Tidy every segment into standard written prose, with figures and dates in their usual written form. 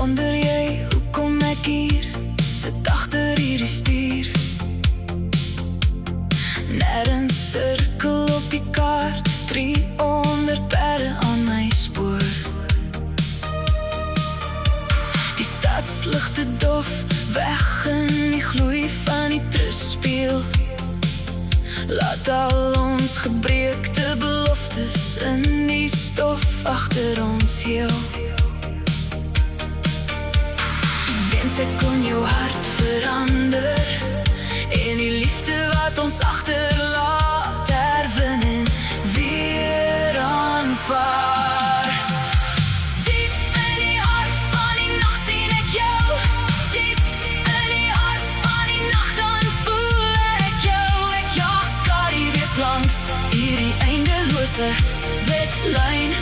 Wonder jy, hoe kom ek hier? Sit agter hierdie stuur. Nergens sirkel op die kaart, 300 perde aan my spoor. Die stadsligte dof, weg in die gloei van die trusspieël. Laat al ons gebreekte beloftes in die stof agter ons heel. Wens ek kon jou hart verander en die liefde wat ons agterlaat herwin en weer aanvaar. Diep in die hart van die nag sien ek jou. Diep in die hart van die nag dan voel ek jou. Ek jaag skaduwees langs hierdie eindelose wit lyn.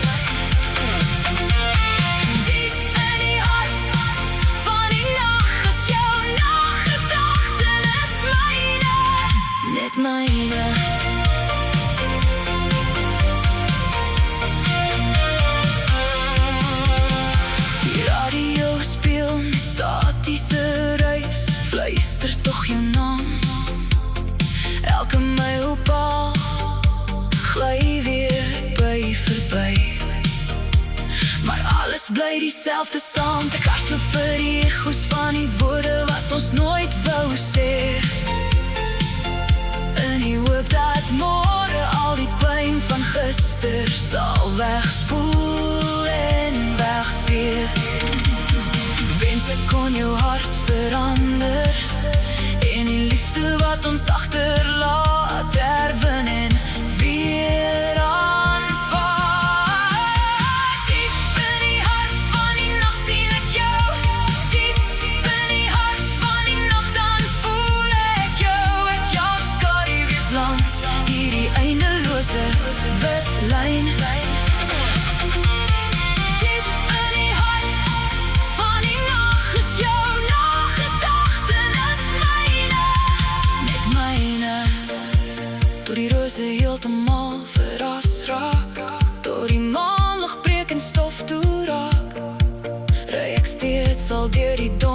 Myne. Die radio speel met statiese ruis, fluister tog jou naam. Elke mylpaal gly weer by verby. Maar alles bly dieselfde saam. Ek hardloop vir die egos van die woorde wat ons nooit wou sê. En die hoop dat môre al die pyn van gister sal wegspoel en wegvee. Wens ek kon jou hart verander en die liefde wat ons agterlaat herwin en weer aanvaar. Diep in die hart van die nag sien ek jou. Diep in die hart van die nag dan voel ek jou. Ek jaag skaduwees langs hierdie eindelose wit lyn. Diep in die hart van die nag is jou nagedagtenis myne. Net myne. Tot die rose heeltemal verras raak, tot die maanlig breek en stof toe raak, ry ek steeds al deur die donker